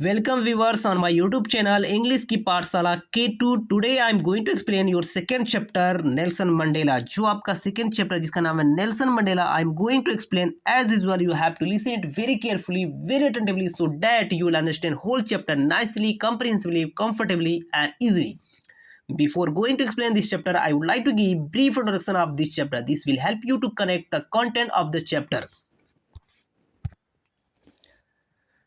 Welcome viewers on my YouTube channel English की पाठशाला K2। Today I am going to explain your second chapter Nelson Mandela। जो आपका second chapter जिसका नाम है Nelson Mandela, I am going to explain as usual। You have to listen it very carefully, very attentively so that you will understand whole chapter nicely, comprehensively, comfortably and easily। Before going to explain this chapter, I would like to give brief introduction of this chapter. This will help you to connect the content of the chapter।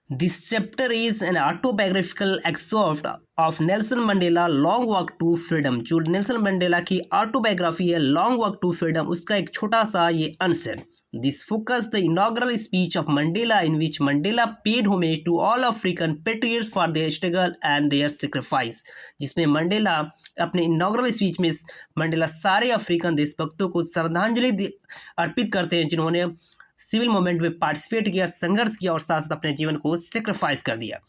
This chapter is an autobiographical excerpt of Nelson Mandela Long Walk to Freedom। जो Nelson Mandela की autobiography है long walk to freedom, उसका एक छोटा सा ये अंश है। This focus the inaugural speech of Mandela in which Mandela paid homage to all African patriots for their struggle and their sacrifice. जिसमें मंडेला अपने इनॉग्रल स्पीच में मंडेला सारे अफ्रीकन देशभक्तों को श्रद्धांजलि अर्पित करते हैं जिन्होंने सिविल मूवमेंट में पार्टिसिपेट किया, संघर्ष किया और साथ साथ अपने जीवन को सेक्रीफाइस कर दिया।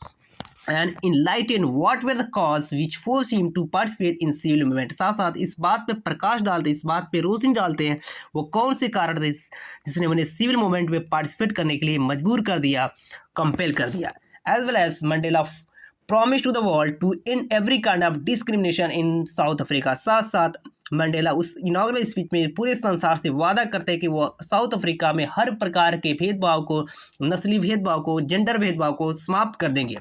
And enlighten what were the cause which force him to participate in civil movement. साथ साथ इस बात पे प्रकाश डालते हैं, इस बात पे रोशनी डालते हैं वो कौन से कारण थे जिसने उन्हें सिविल मूवमेंट में पार्टिसिपेट करने के लिए मजबूर कर दिया, कंपेल कर दिया। As well as Mandela promise to the world to end every kind of discrimination in South Africa. साथ साथ मंडेला उस इनॉग्रल स्पीच में पूरे संसार से वादा करते हैं कि वो साउथ अफ्रीका में हर प्रकार के भेदभाव को, नस्ली भेदभाव को, जेंडर भेदभाव को समाप्त कर देंगे।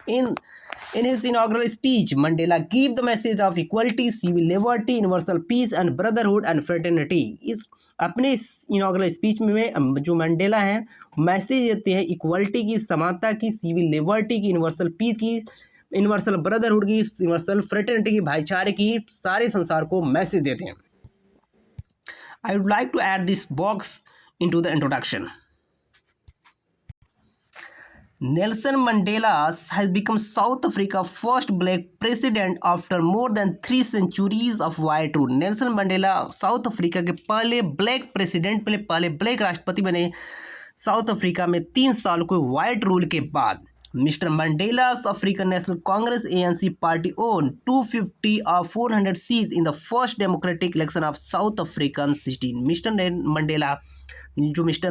In his inaugural speech, Mandela gave the message of equality, civil liberty, universal peace and brotherhood and fraternity। इस अपने इनॉग्रल स्पीच में जो मंडेला हैं मैसेज देते हैं इक्वलिटी की, समानता की, सिविल लिबर्टी की, यूनिवर्सल पीस की, यूनिवर्सल ब्रदरहुड की, यूनिवर्सल फ्रेटर्निटी की, भाईचारे की, सारे संसार को मैसेज देते हैं। I would like to add this box into the introduction. Nelson Mandela has become South Africa's first black president after more than 3 centuries of white rule। Nelson Mandela south Africa के पहले black president, पहले black राष्ट्रपति बने south Africa में 3 साल के white rule के बाद। Mister Mandela's African National Congress ANC party won 250 of 400 seats in the first democratic election of South African 16। Mister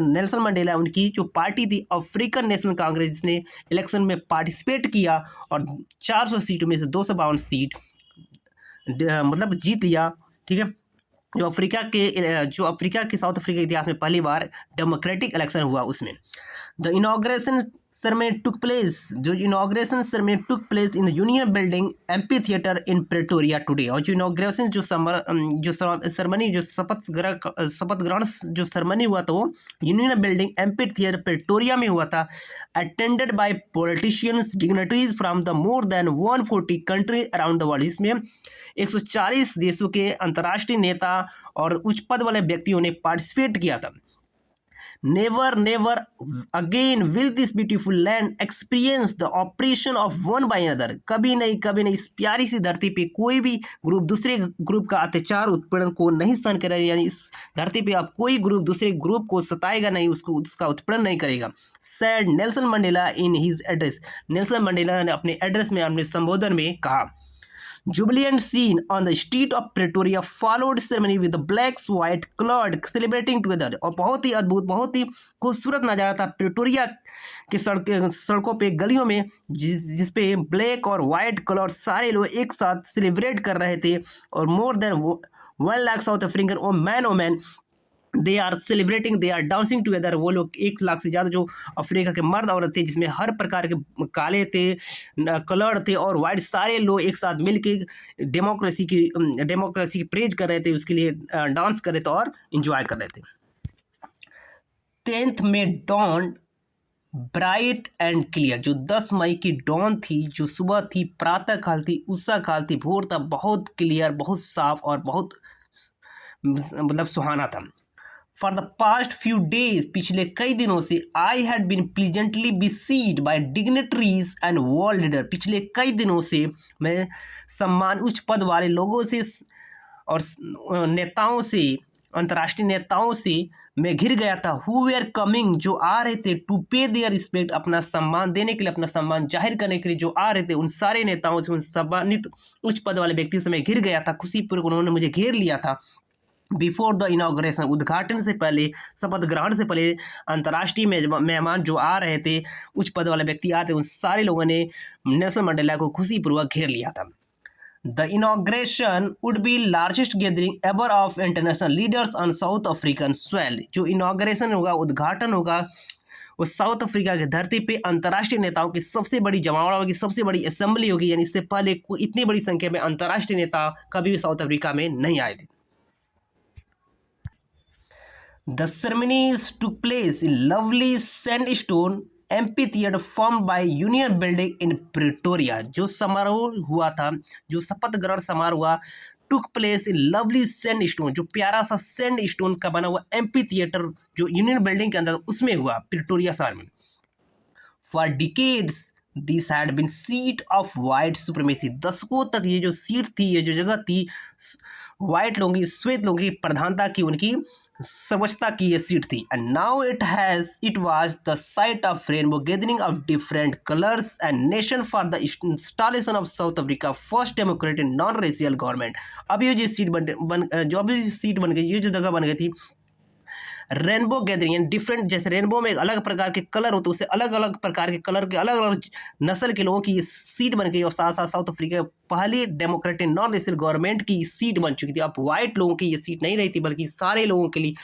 Nelson Mandela उनकी जो पार्टी थी अफ्रीकन नेशनल कांग्रेस, जिसने इलेक्शन में पार्टिसिपेट किया और 400 सीटों में से 252 सीट मतलब जीत लिया। ठीक है, जो अफ्रीका के साउथ अफ्रीका के इतिहास में पहली बार डेमोक्रेटिक इलेक्शन हुआ उसमें। The inauguration ceremony took place in the Union Building Amphitheater in Pretoria today। और जो इनॉग्रेशन जो सेरेमनी जो शपथ ग्रहण जो सेरेमनी हुआ था वो यूनियन बिल्डिंग एम्फीथिएटर प्रेटोरिया में हुआ था। Attended by politicians dignitaries from the more than 140 country around the world. इसमें 140 देशों के अंतर्राष्ट्रीय नेता और उच्च पद वाले व्यक्तियों ने पार्टिसिपेट किया था। Never again will this beautiful land experience the oppression of one by another। कभी नहीं इस प्यारी सी धरती पे कोई भी ग्रुप दूसरे ग्रुप का अत्याचार उत्पीड़न को नहीं सहन करेगा। यानी इस धरती पे अब कोई ग्रुप दूसरे ग्रुप को सताएगा नहीं, उसका उत्पीड़न नहीं करेगा। Sad Nelson Mandela in his address. Nelson Mandela ने अपने एड्रेस में, अपने संबोधन में कहा। Jubilant scene on the street of Pretoria followed ceremony with the blacks white colored celebrating together। और बहुत ही अद्भुत, बहुत ही खूबसूरत नज़ारा था प्रेटोरिया के सड़कों पे, गलियों में, जिस पे ब्लैक और वाइट कलर सारे लोग एक साथ सेलिब्रेट कर रहे थे। और more than 1 lakh South African oh man they are celebrating, they are dancing together. वो लोग 1 लाख से ज़्यादा जो अफ्रीका के मर्द औरत थे, जिसमें हर प्रकार के काले थे, कलर थे और वाइट, सारे लोग एक साथ मिल के डेमोक्रेसी की प्रेज कर रहे थे, उसके लिए डांस कर रहे थे और इंजॉय कर रहे थे। 10th में डॉन ब्राइट एंड क्लियर। जो 10 मई की डॉन थी, जो सुबह थी, प्रातः काल थी, उषा काल थी, भोर था, बहुत क्लियर, बहुत साफ और बहुत मतलब सुहाना था। For the past few days, पिछले कई दिनों से, I had been pleasantly besieged by dignitaries and world leader. पिछले कई दिनों से मैं सम्मान उच्च पद वाले लोगों से और नेताओं से, अंतर्राष्ट्रीय नेताओं से मैं घिर गया था। हु वेयर कमिंग, जो आ रहे थे, टू पे देयर रिस्पेक्ट, अपना सम्मान देने के लिए, अपना सम्मान जाहिर करने के लिए जो आ रहे थे, उन सारे नेताओं से, उन सम्मानित उच्च पद वाले व्यक्तियों से मैं घिर गया था। खुशीपूर्वक उन्होंने मुझे घेर लिया था। बिफोर द इनॉग्रेशन, उद्घाटन से पहले, शपथ ग्रहण से पहले अंतर्राष्ट्रीय मेहमान जो आ रहे थे, उच्च पद वाले व्यक्ति आते, उन सारे लोगों ने नेल्सन मंडेला को खुशीपूर्वक घेर लिया था। The inauguration would be largest gathering ever of international leaders on south African swell. जो इनॉग्रेशन होगा, उद्घाटन होगा, वो साउथ अफ्रीका की धरती पे अंतर्राष्ट्रीय नेताओं की सबसे बड़ी जमावड़ा होगी, सबसे बड़ी असेंबली होगी। यानी इससे पहले इतनी बड़ी संख्या में अंतर्राष्ट्रीय नेता कभी भी साउथ अफ्रीका में नहीं आए थे। The ceremonies took place in lovely sandstone amphitheater formed by Union Building in Pretoria। जो समारोह हुआ था, जो शपथ ग्रहण समारोह हुआ, took place in lovely sandstone, जो प्यारा सा सैंडस्टोन का बना हुआ एम्फीथिएटर जो यूनियन बिल्डिंग के अंदर उसमें हुआ, प्रिटोरिया शहर में। For decades this had been seat of white supremacy. दशकों तक ये जो सीट थी, ये जो जगह थी, वाइट लोगों की, श्वेत लोगों की प्रधानता की, उनकी सर्वोच्चता की ये सीट थी। And now it was the site of rainbow gathering of different colours and nation for the installation of south Africa first democratic non racial government. अब ये जो सीट बन गई, ये जो जगह बन गई थी, रेनबो गैदरिंग यानी डिफरेंट, जैसे रेनबो में अलग प्रकार के कलर होते हैं, उससे अलग अलग प्रकार के कलर के अलग अलग नस्ल के लोगों की ये सीट बन गई। और साथ साथ साउथ अफ्रीका पहली डेमोक्रेटिक नॉन रेशियल गवर्नमेंट की सीट बन चुकी थी। अब वाइट लोगों की ये सीट नहीं रही थी, बल्कि सारे लोगों के लिए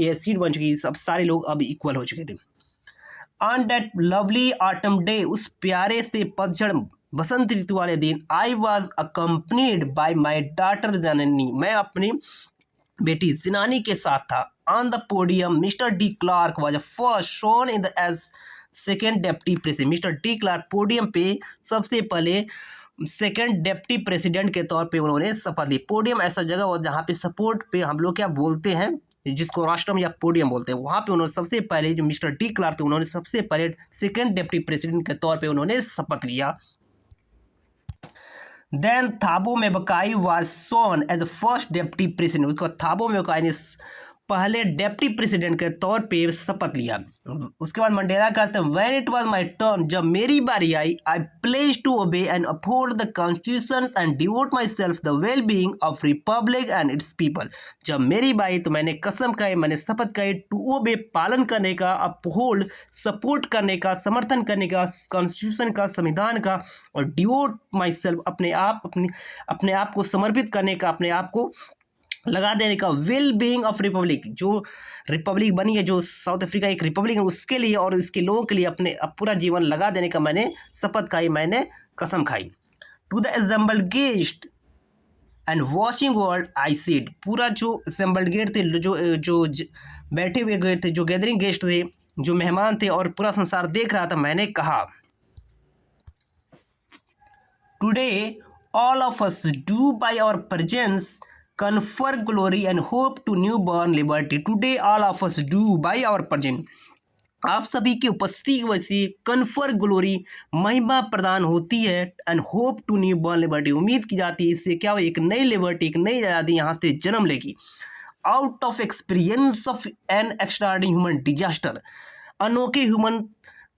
ये सीट बन चुकी थी। अब सारे लोग अब इक्वल हो चुके थे। On that lovely autumn day, उस प्यारे से पतझड़ बसंत ऋतु वाले दिन, I was accompanied by my daughter जननी, मैं अपनी बेटी जिनानी के साथ था। On the podium mister de Klerk was first shown in the age second deputy president. Mister de Klerk podium पे सबसे पहले सेकेंड डेप्टी प्रेसिडेंट के तौर पे उन्होंने शपथ ली। पोडियम ऐसा जगह हो जहाँ पे सपोर्ट पे हम लोग क्या बोलते हैं, जिसको राष्ट्रम या पोडियम बोलते हैं, वहाँ पे उन्होंने सबसे पहले, जो मिस्टर डी क्लार्क थे, उन्होंने सबसे पहले सेकेंड डेप्टी प्रेसिडेंट के तौर पे उन्होंने शपथ लिया। Then Thabo Mbeki was sworn as the first deputy president। उसके बाद थाबो मेबकाई ने पहले डेप्टी प्रेसिडेंट के तौर पे शपथ लिया। उसके बाद मंडेला कहते हैं, when it was my turn, जब मेरी बारी आई, I pledge to obey and uphold the constitution and devote myself the well being of republic and its people. जब मेरी बारी तो मैंने कसम खाई, मैंने शपथ खाई, टू ओबे पालन करने का, अपहोल्ड सपोर्ट करने का, समर्थन करने का कॉन्स्टिट्यूशन का, संविधान का, और डिवोट माई सेल्फ अपने आप को समर्पित करने का, अपने आप को लगा देने का, वेल बीइंग ऑफ रिपब्लिक, जो रिपब्लिक बनी है, जो साउथ अफ्रीका एक रिपब्लिक है, उसके लिए और इसके लोगों के लिए अपने पूरा जीवन लगा देने का मैंने शपथ खाई, मैंने कसम खाई। To the assembled guest and watching world I said, पूरा जो असेंबल्ड गेस्ट थे, जो बैठे हुए गेस्ट थे, जो गैदरिंग गेस्ट थे, जो मेहमान थे, और पूरा संसार देख रहा था, मैंने कहा, today all of us do by our presence confer glory and hope to newborn liberty। Today all of us do by our presence, आप सभी की उपस्थिति की वजह से कन्फर ग्लोरी, महिमा प्रदान होती है, and hope to newborn liberty, उम्मीद की जाती है इससे क्या हो, एक नई लिबर्टी, एक नई आज़ादी यहाँ से जन्म लेगी। Out of experience of N extraordinary human disaster, अनोखे ह्यूमन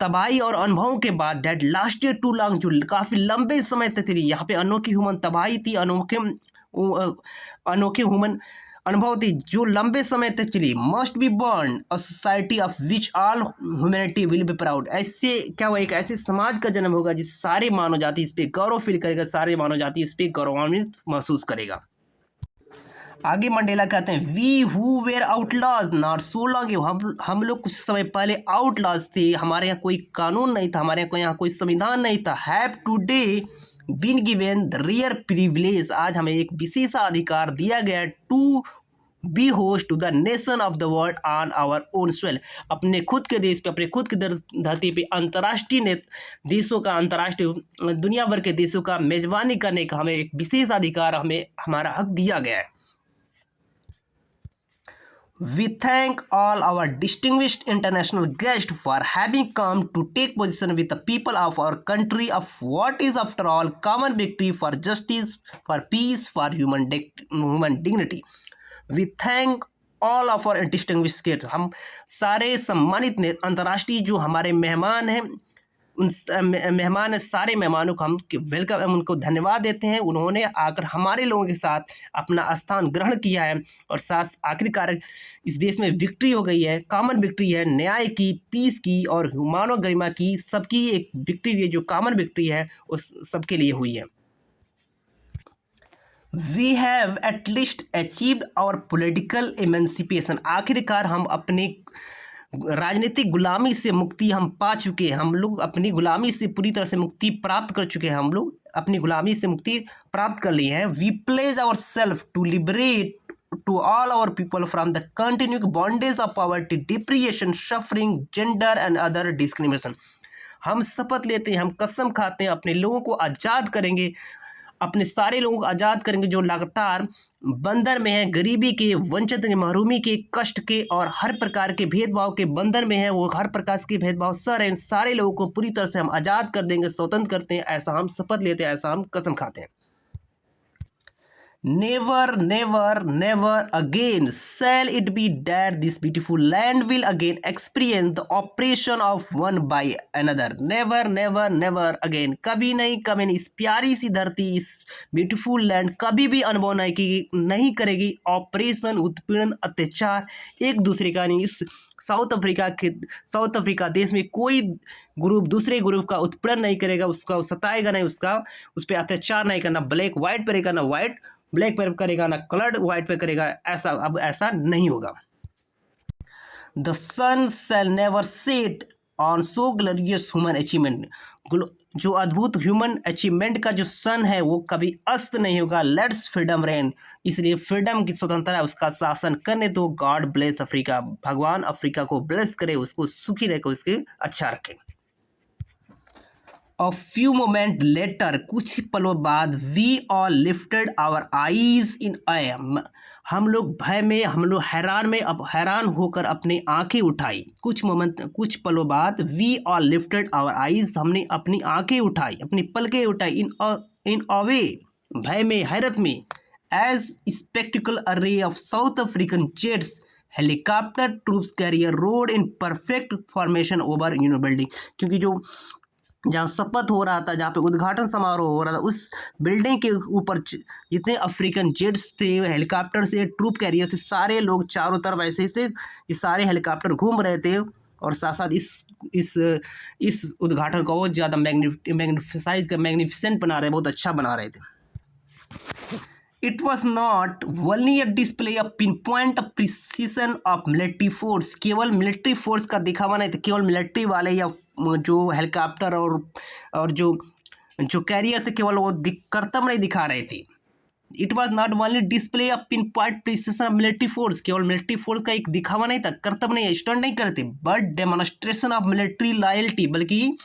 तबाही और अनुभवों के बाद, दैट लास्टेड टू लॉन्ग, जो काफ़ी लंबे समय तक थी, यहाँ पे अनोखी ह्यूमन तबाही थी, अनोखे ह्यूमन अनुभव थी जो लंबे समय तक चली। Must be born a society of which all humanity will be proud, ऐसे क्या हुआ, एक ऐसे समाज का जन्म होगा जिस सारे मानव जाति इस पर गौरव फील करेगा, सारे मानव जाति इस पर गौरवान्वित महसूस करेगा। आगे मंडेला कहते हैं, we who were outlaws not so long, हम लोग कुछ समय पहले आउटलॉज थे, हमारे यहाँ कोई कानून नहीं था, हमारे यहाँ कोई संविधान नहीं था। Have today been given the rare privilege, आज हमें एक विशेषाधिकार दिया गया, to be host to the nation of the world on our own soil, अपने खुद के देश पे, अपने खुद की धरती पे अंतर्राष्ट्रीय देशों का, अंतर्राष्ट्रीय दुनिया भर के देशों का मेजबानी करने का हमें एक विशेष अधिकार, हमें हमारा हक दिया गया है। We thank all our distinguished international guests for having come to take position with the people of our country of what is after all common victory for justice, for peace, for human dignity। We thank all of our distinguished guests, हम सारे सम्मानित अंतर्राष्ट्रीय जो हमारे मेहमान हैं, उन मेहमान सारे मेहमानों को हम वेलकम, हम उनको धन्यवाद देते हैं। उन्होंने आकर हमारे लोगों के साथ अपना स्थान ग्रहण किया है और साथ आखिरकार इस देश में विक्ट्री हो गई है, कॉमन विक्ट्री है, न्याय की, पीस की और मानव गरिमा की, सबकी एक विक्ट्री है जो कॉमन विक्ट्री है उस सबके लिए हुई है। We have at least achieved our political emancipation, आखिरकार हम अपने राजनीतिक गुलामी से मुक्ति हम पा चुके हैं। हम लोग अपनी गुलामी से पूरी तरह से मुक्ति प्राप्त कर चुके हैं। हम लोग अपनी गुलामी से मुक्ति प्राप्त कर ली है। We pledge our self to liberate to all our people from the continuing bondage of poverty, deprivation, suffering, gender and other discrimination. हम शपथ लेते हैं, हम कसम खाते हैं, अपने लोगों को आज़ाद करेंगे, अपने सारे लोगों को आज़ाद करेंगे जो लगातार बंधन में है, गरीबी के, वंचित के, महरूमी के, कष्ट के और हर प्रकार के भेदभाव के बंधन में है। वो हर प्रकार के भेदभाव सह रहे हैं, सारे लोगों को पूरी तरह से हम आज़ाद कर देंगे, स्वतंत्र करते हैं, ऐसा हम शपथ लेते हैं, ऐसा हम कसम खाते हैं। Never, never, never again shall it be that this beautiful land will again experience the oppression of one by another. Never, never, never again. कभी नहीं, इस प्यारी सी धरती, इस ब्यूटीफुल लैंड कभी भी अनुभव नहीं करेगी ऑपरेशन, उत्पीड़न, अत्याचार एक दूसरे का। नहीं, इस साउथ अफ्रीका देश में कोई ग्रुप दूसरे ग्रुप का उत्पीड़न नहीं करेगा, उसका सताएगा नहीं, उस पर अत्याचार नहीं करना, ब्लैक वाइट करेगा ना, वाइट ब्लैक पे करेगा ना, कलर्ड वाइट पे करेगा, ऐसा अब ऐसा नहीं होगा। The sun shall never set on so glorious human achievement, जो अद्भुत ह्यूमन अचीवमेंट का जो सन है वो कभी अस्त नहीं होगा। लेट्स फ्रीडम रेन, इसलिए फ्रीडम की स्वतंत्रता उसका शासन करने दो। गॉड ब्लेस अफ्रीका, भगवान अफ्रीका को ब्लेस करे, उसको सुखी रखे, उसके अच्छा रखे। A few moments later, कुछ पलों बाद, we all lifted our eyes in awe, हम लोग भय में, हम लोग हैरान में, अब हैरान होकर अपनी आंखें उठाई। कुछ पलों बाद, we all lifted our eyes, हमने अपनी आंखें उठाई, अपनी पलकें उठाई, in awe, भय में, हैरत में, as spectacle array of South African jets, helicopter troops carrier rode in perfect formation over Union building, क्योंकि जो जहाँ शपथ हो रहा था, जहाँ पे उद्घाटन समारोह हो रहा था, उस बिल्डिंग के ऊपर जितने अफ्रीकन जेट्स थे, हेलीकॉप्टर से, ट्रूप कैरियर थे, सारे लोग चारों तरफ ऐसे से ये सारे हेलीकॉप्टर घूम रहे थे और साथ साथ इस उद्घाटन को बहुत ज़्यादा मैग्निफिसेंट बना रहे, बहुत अच्छा बना रहे थे। It was not only a display of pinpoint precision of military force, केवल मिलिट्री फोर्स का दिखावा नहीं था, केवल मिलिट्री वाले या जो हेलीकॉप्टर और जो कैरियर थे केवल वो कर्तव्य नहीं दिखा रहे थे। It was not only display of pinpoint precision of military force, केवल मिलिट्री फोर्स का एक दिखावा नहीं था, कर्तव्य नहीं, स्टंट नहीं करते, but demonstration of military loyalty, बल्कि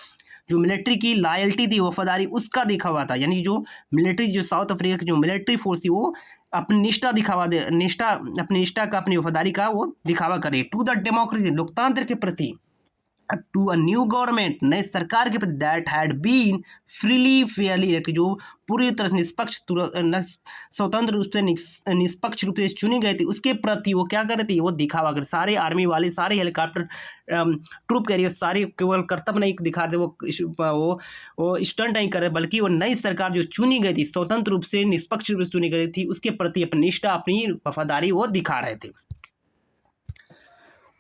जो मिलिट्री की लॉयल्टी थी, वफादारी, उसका दिखावा था। यानी जो मिलिट्री, जो साउथ अफ्रीका की जो मिलिट्री फोर्स थी, वो अपनी निष्ठा अपनी निष्ठा का, अपनी वफादारी का वो दिखावा करे। टू द डेमोक्रेसी, लोकतंत्र के प्रति, टू अ न्यू गवर्नमेंट, नई सरकार के प्रति, that had been freely fairly elected, जो पूरी तरह से निष्पक्ष, स्वतंत्र रूप से, निष्पक्ष रूप से चुनी गई थी, उसके प्रति वो क्या कर रहे थे, वो दिखावा कर। सारे आर्मी वाले, सारे हेलीकॉप्टर, ट्रूप कैरियर, सारे केवल कर्तव्य नहीं दिखा रहे, वो स्टंट नहीं कर रहे, बल्कि वो नई सरकार जो चुनी गई थी, स्वतंत्र रूप से, निष्पक्ष रूप से चुनी गई थी, उसके प्रति अपनी निष्ठा, अपनी वफादारी वो दिखा रहे थे।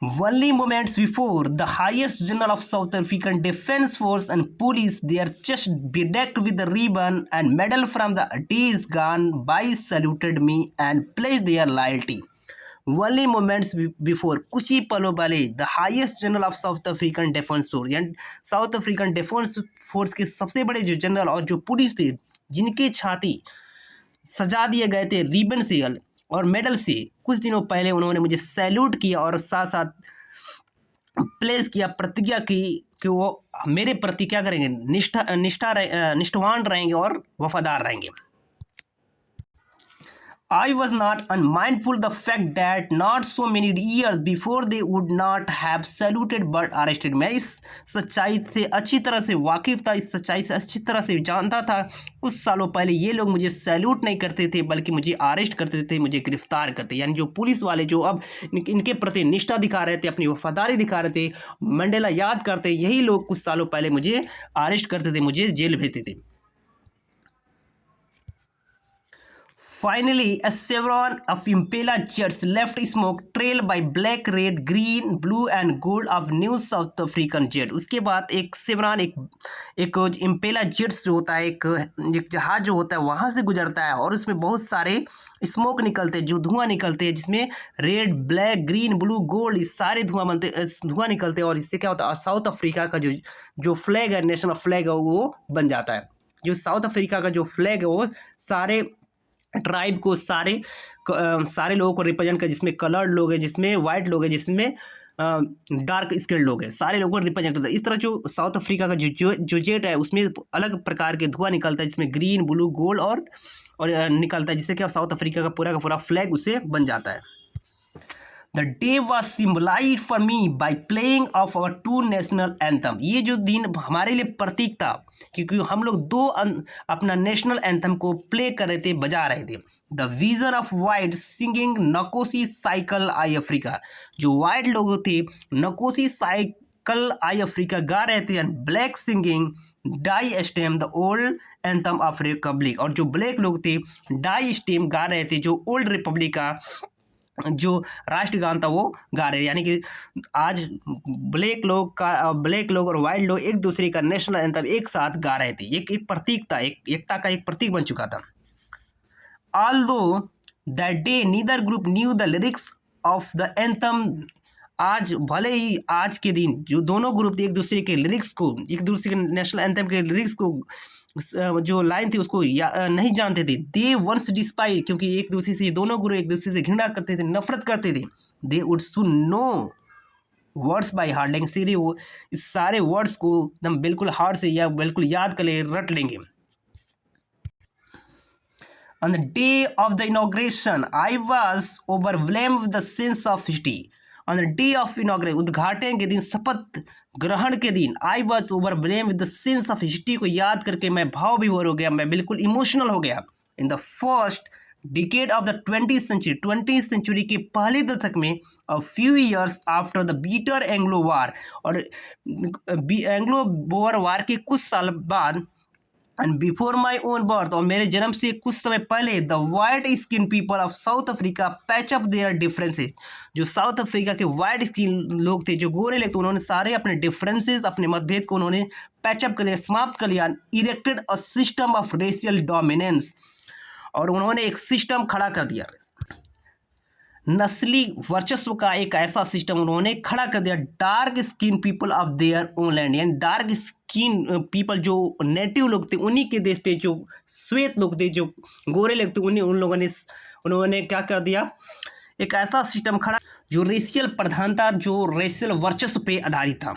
Only moments before, the highest general of South African Defence Force and Police, their chest bedecked with the ribbon and medal from the days gone by, saluted me and pledged their loyalty. Only moments before, कुछ ही पलों पहले, the highest general of South African Defence Force, यानी south African defence force के सबसे बड़े जो general और जो पुलिस थे, जिनके छाती सजा दिए गए थे रिबन से और मेडल से, कुछ दिनों पहले उन्होंने मुझे सैल्यूट किया और साथ साथ प्लेस किया, प्रतिज्ञा की कि वो मेरे प्रति क्या करेंगे, निष्ठावान रहेंगे और वफादार रहेंगे। I was not unmindful the fact that not so many years before they would not have saluted but arrested. मैं इस सच्चाई से अच्छी तरह से वाकिफ था, इस सच्चाई से अच्छी तरह से जानता था। कुछ सालों पहले ये लोग मुझे सैल्यूट नहीं करते थे बल्कि मुझे अरेस्ट करते थे, मुझे गिरफ्तार करते। यानी जो पुलिस वाले जो अब इनके प्रति निष्ठा दिखा रहे थे, अपनी वफादारी दिखा रहे थे, मंडेला याद करते, यही लोग कुछ सालों पहले मुझे अरेस्ट करते थे, मुझे जेल भेजते थे। Finally, a chevron of Impala jets left smoke trail by black, red, green, blue and gold of New South African jet. उसके बाद एक शेवरॉन एक इम्पेला जेट्स जो होता है, एक जहाज जो होता है वहाँ से गुजरता है और उसमें बहुत सारे स्मोक निकलते हैं, जो धुआं निकलते हैं, जिसमें red, black, green, blue, gold इस सारे धुआं निकलते हैं। और इससे क्या होता है, साउथ अफ्रीका का जो फ्लैग है, नेशनल फ्लैग है, वो बन जाता है। जो साउथ अफ्रीका का जो फ्लैग है वो सारे ट्राइब को, सारे लोगों को रिप्रेजेंट कर, जिसमें कलर्ड लोग हैं, जिसमें वाइट लोग हैं, जिसमें डार्क स्किन लोग हैं, सारे लोगों को रिप्रेजेंट करता है। इस तरह जो साउथ अफ्रीका का जो जेट है उसमें अलग प्रकार के धुआं निकलता है, जिसमें ग्रीन, ब्लू, गोल्ड और निकलता है, जिससे क्या साउथ अफ्रीका का पूरा फ्लैग उससे बन जाता है। The day was symbolized for me by playing of our two national anthem. ये जो दिन हमारे लिए प्रतीक था क्योंकि हम लोग अपना नेशनल एंथम को प्ले कर रहे थे, बजा रहे थे। The vision of white singing Nkosi Sikelel iAfrika, जो वाइट लोग थे नकोसी साइकिल आई अफ्रीका गा रहे थे, and black singing Die Stem the old anthem of republic, और जो ब्लैक लोग थे डाई स्टेम गा रहे थे, जो ओल्ड रिपब्लिक का जो राष्ट्रगान था वो गा रहे। यानी कि आज ब्लैक लोग और वाइट लोग एक दूसरे का नेशनल एंथम एक साथ गा रहे थे। एक प्रतीक था, एकता का एक प्रतीक बन चुका था। Although that day neither group knew the lyrics of the anthem, आज भले ही आज के दिन जो दोनों ग्रुप एक दूसरे के लिरिक्स को, एक दूसरे के नेशनल एंथम के लिरिक्स को, जो लाइन थी उसको नहीं जानते थे। दे वंस डिस्पाइट, क्योंकि एक दूसरे से दोनों गुरु एक दूसरे से घृणा करते थे, नफरत करते थे। They would soon no words by heart, लेकिन सीधे वो इस सारे वर्ड्स को एकदम बिल्कुल हार्ट से या बिल्कुल याद कर ले, रट लेंगे। On the day of the inauguration, I was overwhelmed with the sense of history. On the day of inauguration, उद्घाटन के दिन, शपथ ग्रहण के दिन, I was overwhelmed with the sense of history को याद करके मैं भाव विभोर हो गया, मैं बिल्कुल इमोशनल हो गया। In the first decade of the 20th century के पहले दशक में, a few years after the bitter Anglo War, और एंग्लो बोअर वार के कुछ साल बाद, and before my own birth, और मेरे जन्म से कुछ समय पहले, the white skin people of South Africa patch up their differences, जो साउथ अफ्रीका के वाइट स्किन लोग थे, जो गोरे लोग थे, उन्होंने सारे अपने डिफरेंसेस, अपने मतभेद को उन्होंने पैचअप कर लिया, समाप्त कर लिया। Erected a system of racial dominance, और उन्होंने एक सिस्टम खड़ा कर दिया, नस्ली वर्चस्व का एक ऐसा सिस्टम उन्होंने खड़ा कर दिया। Dark skin people of their own land, यानी डार्क स्किन पीपल जो नेटिव लोग थे उन्हीं के देश पे, जो श्वेत लोग थे, जो गोरे लोग थे, उन्होंने क्या कर दिया, एक ऐसा सिस्टम खड़ा जो रेशियल प्रधानता, जो रेशियल वर्चस्व पे आधारित था।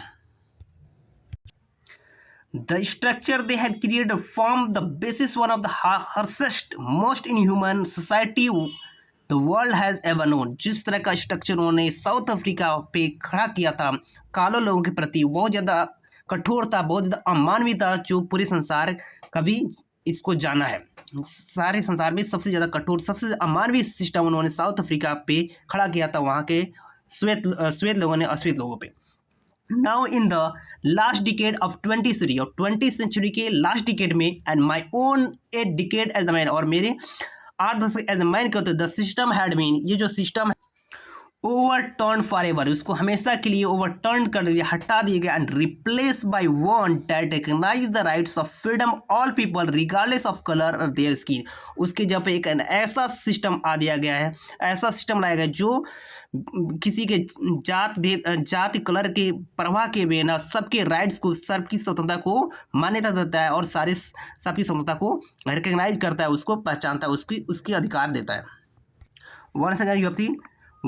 The structure they had created formed the basis one of the harshest, most inhuman society the world has ever known. जिस तरह का स्ट्रक्चर उन्होंने साउथ अफ्रीका पे खड़ा किया था, कालो लोगों के प्रति बहुत ज़्यादा कठोर था, बहुत ज़्यादा अमानवीय था, जो पूरे संसार कभी इसको जाना है। सारे संसार में सबसे ज़्यादा कठोर, सबसे अमानवीय सिस्टम उन्होंने साउथ अफ्रीका पे खड़ा किया था, वहाँ के श्वेत लोगों ने अश्वेत लोगों पे। Now in the last decade of 20th century के लास्ट डिकेड में, and my own 8 decade as the man, और मेरे 8 दशक एज ए मैन कहते, द सिस्टम हैड बीन, ये जो सिस्टम ओवरटर्न फॉर एवर, उसको हमेशा के लिए ओवरटर्न कर दिया, हटा दिया गया, and replace by one that recognise the rights of freedom all people regardless of colour और देयर स्किन। उसके जब एक ऐसा सिस्टम आ दिया गया है, ऐसा सिस्टम लाया गया जो किसी के जाति कलर के परवाह के बिना सबके राइट्स को, सबकी स्वतंत्रता को मान्यता देता है, और सबकी स्वतंत्रता को रिकग्नाइज करता है, उसको पहचानता है, उसके अधिकार देता है। Once again you have seen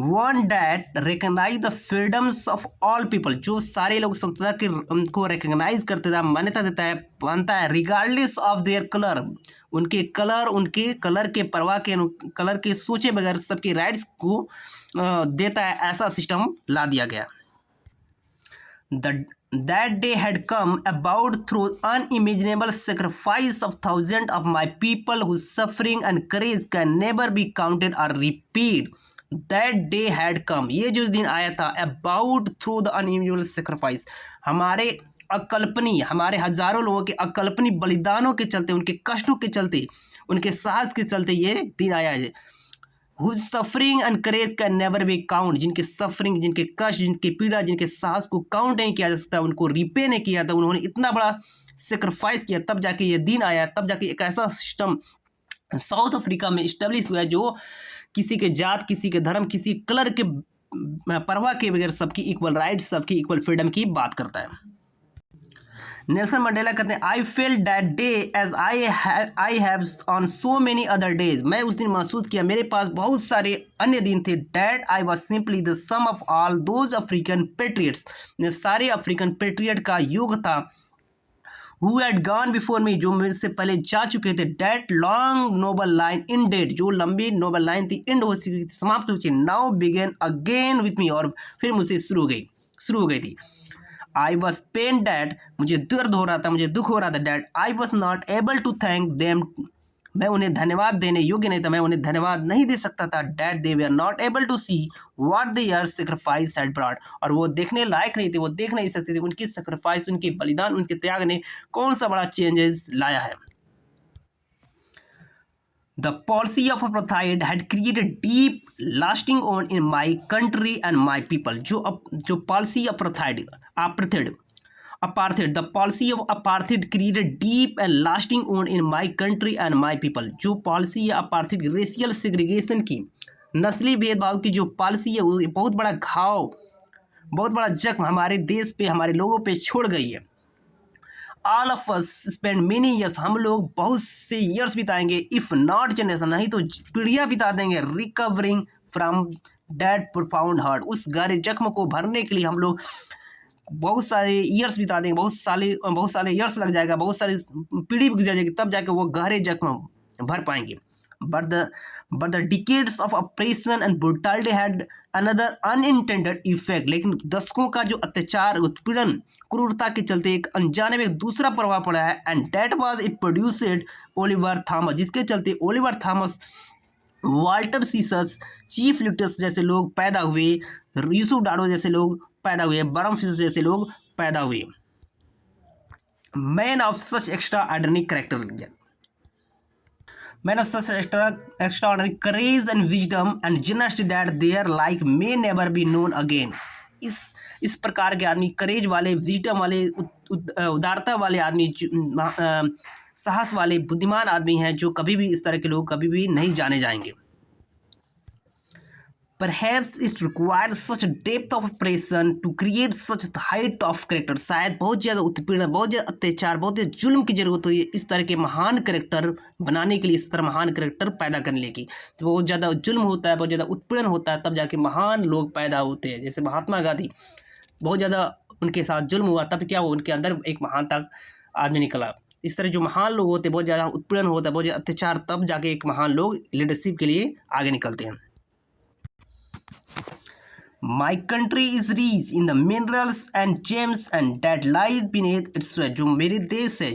one that recognise the freedoms of all people, जो सारे लोग स्वतंत्रता के उनको रिकग्नाइज करते था, मान्यता देता है, मानता है, रिगार्डलेस ऑफ देयर कलर, उनके कलर के परवाह के कलर के सोचे बगैर सबके राइट्स को देता है, ऐसा सिस्टम ला दिया गया। That day had come about through unimaginable sacrifice of thousands of my people whose suffering and courage can never be counted or repaid. That day had come, ये जो दिन आया था, about through the unimaginable sacrifice, हमारे अकल्पनीय, हमारे हजारों लोगों के अकल्पनीय बलिदानों के चलते, उनके कष्टों के चलते, उनके साहस के चलते ये दिन आया है। Whose suffering and courage can never be count, जिनके सफरिंग, जिनके कष्ट, जिनकी पीड़ा, जिनके साहस को काउंट नहीं किया जा सकता, उनको रिपे नहीं किया था, उन्होंने इतना बड़ा सेक्रीफाइस किया, तब जाके ये दिन आया, तब जाके एक ऐसा सिस्टम साउथ अफ्रीका में इस्टेब्लिश हुआ है जो किसी के जात, किसी के धर्म, किसी कलर के परवाह के बगैर सबकी इक्वल राइट्स, सबकी इक्वल फ्रीडम की बात करता है। नेल्सन मंडेला कहते हैं, I felt that day as I have on so many other days, मैं उस दिन महसूस किया, मेरे पास बहुत सारे अन्य दिन थे, that I was simply the sum of all those African patriots, सारे अफ्रीकन पेट्रियट का योग था, who had gone before me, जो मेरे से पहले जा चुके थे, that long noble line in date, जो लंबी नोबल लाइन थी, एंड हो चुकी थी, समाप्त हो चुकी, now begin again with me, और फिर मुझसे शुरू हो गई थी। आई वॉज पेन डैट, मुझे दर्द हो रहा था, मुझे दुख हो रहा था, that I was not able to thank them, मैं उन्हें धन्यवाद देने योग्य नहीं था, मैं उन्हें धन्यवाद नहीं दे सकता था, that they were not able to see what their sacrifice had brought, और वो देखने लायक नहीं थे, वो देख नहीं सकते थे उनकी सेक्रीफाइस, उनके बलिदान, उनके त्याग ने कौन सा बड़ा चेंजेस लाया है। The policy of apartheid had created deep lasting on in my country and my people. जो policy apartheid, the policy of apartheid created deep and lasting on in my country and my people. जो policy है apartheid, racial segregation की, नस्ली भेदभाव की जो policy है, वो बहुत बड़ा घाव, बहुत बड़ा जख्म हमारे देश पे, हमारे लोगों पे छोड़ गई है। All of us spend many years, हम लोग बहुत से years बिताएंगे, if not generation, नहीं तो पीढ़ियाँ बिता देंगे, recovering from that profound hurt, उस गहरे जख्म को भरने के लिए हम लोग बहुत सारे years बिता देंगे, बहुत सारे years लग जाएगा, बहुत सारी पीढ़ी गुजर जाएगी, तब जाके वो गहरे जख्म भर पाएंगे। But the decades of oppression and brutality had another unintended effect, लेकिन दशकों का जो अत्याचार, उत्पीड़न, क्रूरता के चलते एक अनजाने में एक दूसरा प्रभाव पड़ा है, and that was it produced Oliver Thomas, जिसके चलते ओलिवर थॉमस, वाल्टर सीसस, चीफ लिटस जैसे लोग पैदा हुए, यूसुफ डाडो जैसे लोग पैदा हुए, बरम फिशर जैसे लोग पैदा हुए। Man of such extra ordinary character, Men of such extraordinary courage and wisdom and generosity that their like may never be known again. इस प्रकार के आदमी, करेज वाले, विजडम वाले, उदारता वाले आदमी, साहस वाले, बुद्धिमान आदमी हैं, जो कभी भी इस तरह के लोग कभी भी नहीं जाने जाएंगे। Perhaps it requires such depth of oppression to create such height of character. शायद बहुत ज़्यादा उत्पीड़न, बहुत ज़्यादा अत्याचार, बहुत ज़्यादा जुल्म की जरूरत हुई है इस तरह के महान कैरेक्टर बनाने के लिए, इस तरह महान कैरेक्टर पैदा करने की। तो बहुत ज़्यादा जुल्म होता है, बहुत ज़्यादा उत्पीड़न होता है, तब जाके महान लोग पैदा होते हैं। जैसे महात्मा गांधी, बहुत ज़्यादा उनके साथ जुल्म हुआ, तब क्या हुआ, उनके अंदर एक महानता आदमी निकला। इस तरह जो महान लोग होते हैं, बहुत ज़्यादा उत्पीड़न होता है, बहुत ज़्यादा अत्याचार, तब जाके एक महान लोग लीडरशिप के लिए आगे निकलते हैं। My country is rich in the minerals and gems and that lies beneath its soil. जो मेरे देश है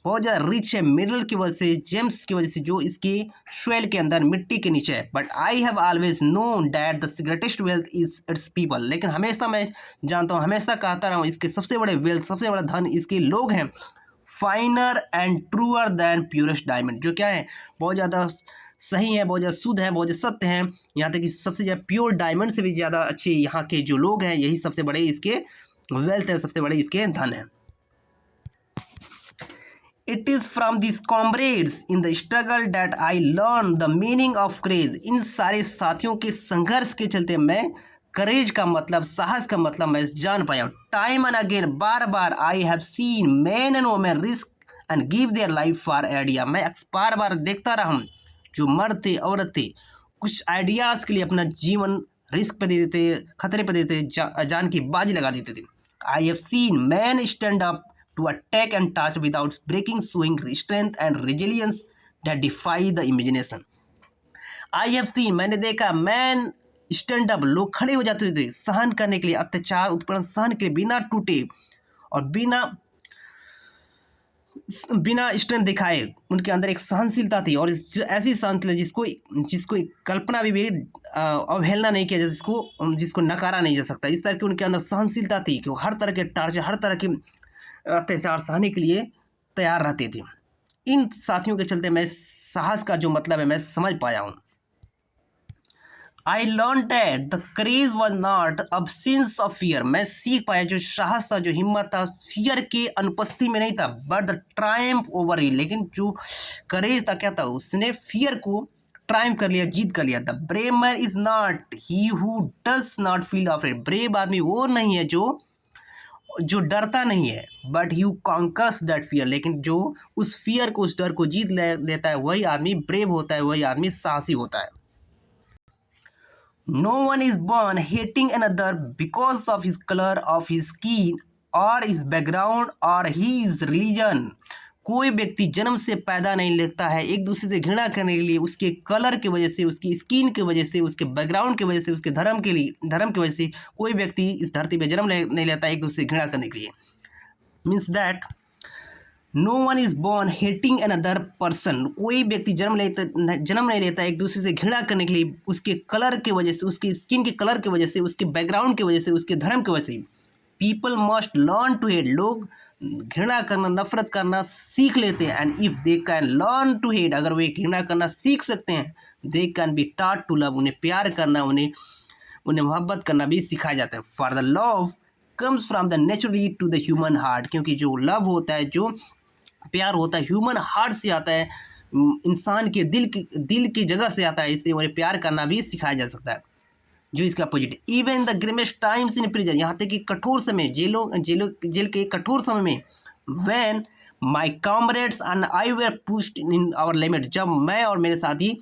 बहुत ज़्यादा रिच है, मिनरल की वजह से, जेम्स की वजह से, जो इसके सोइल के अंदर, मिट्टी के नीचे है। But I have always known that the greatest wealth is it's people, लेकिन हमेशा मैं जानता हूँ, हमेशा कहता रहा हूँ, इसके सबसे बड़े वेल्थ, सबसे बड़ा धन इसके लोग हैं। Finer and truer than purest diamond, जो क्या है, बहुत ज़्यादा सही है, बहुत ज़्यादा शुद्ध है, बहुत ज़्यादा सत्य है, यहाँ तक कि सबसे ज़्यादा प्योर डायमंड से भी ज़्यादा अच्छे यहाँ के जो लोग हैं, यही सबसे बड़े इसके वेल्थ है, सबसे बड़े इसके धन है। It is from this comrades in the struggle that I learn the meaning of courage, इन सारे साथियों के संघर्ष के चलते मैं करेज का मतलब, साहस का मतलब मैं जान पाया। Time and again, bar bar, I have seen man and women risk and give their life for idea, मैं बार बार देखता रहा हूँ, जो मर्द थे, औरत थे, कुछ आइडियाज़ के लिए अपना जीवन रिस्क पे दे देते, खतरे पे देते, जान की बाजी लगा देते थे। I have seen man stand up to attack and touch without breaking, showing strength and resilience that defy the imagination. I have seen, मैंने देखा, मैन स्टैंड अप, लोग खड़े हो जाते थे सहन करने के लिए, अत्याचार उत्पीड़न सहन के लिए, बिना टूटे और बिना स्ट्रेंथ दिखाए। उनके अंदर एक सहनशीलता थी, और ऐसी सहनशीलता जिसको जिसको कल्पना भी अवहेलना नहीं किया जा, जिसको नकारा नहीं जा सकता। इस तरह की उनके अंदर सहनशीलता थी कि वो हर तरह के टार्चर, हर तरह के अत्याचार सहने के लिए तैयार रहते थे। इन साथियों के चलते मैं साहस का जो मतलब है मैं समझ पाया हूँ। I learn that the courage was not absence of fear, मैं सीख पाया जो साहस था, जो हिम्मत था, फियर के अनुपस्थिति में नहीं था, बट द ट्रायम्फ ओवर ही, लेकिन जो करेज था क्या था, उसने फियर को ट्रायम्फ कर लिया, जीत कर लिया। The brave man is not he who does not feel afraid, brave आदमी वो नहीं है जो डरता नहीं है, but you conquers that fear, लेकिन जो उस फियर को, उस डर को जीत लेता है, वही आदमी ब्रेव होता है, वही आदमी साहसी होता है। No one is born hating another because of his color of his skin or his background or his religion. कोई व्यक्ति जन्म से पैदा नहीं लेता है एक दूसरे से घृणा करने के लिए, उसके कलर की वजह से, उसकी स्किन की वजह से, उसके बैकग्राउंड की वजह से, उसके धर्म की वजह से कोई व्यक्ति इस धरती पे जन्म नहीं लेता है एक दूसरे से घृणा करने के लिए। Means that no one is born hating another person, कोई व्यक्ति जन्म नहीं लेता एक दूसरे से घृणा करने के लिए, उसके कलर की वजह से, उसकी स्किन के कलर की वजह से, उसके बैकग्राउंड की वजह से, उसके धर्म की वजह से। People must learn to hate, लोग घृणा करना, नफरत करना सीख लेते हैं। And if they can learn to hate, अगर वे घृणा करना सीख सकते हैं, they can be taught to love, उन्हें प्यार करना, उन्हें मोहब्बत करना भी सिखाया जाता है। For the love comes from the naturally to the human heart, क्योंकि जो लव होता है, जो प्यार होता है, ह्यूमन हार्ट से आता है, इंसान के दिल की जगह से आता है, इसलिए उन्हें प्यार करना भी सिखाया जा सकता है। जो इसका opposite, even the grimmest times in prison, यहाँ तक कि कठोर समय, जेल के कठोर समय में, when my comrades and I were pushed in our limit, जब मैं और मेरे साथी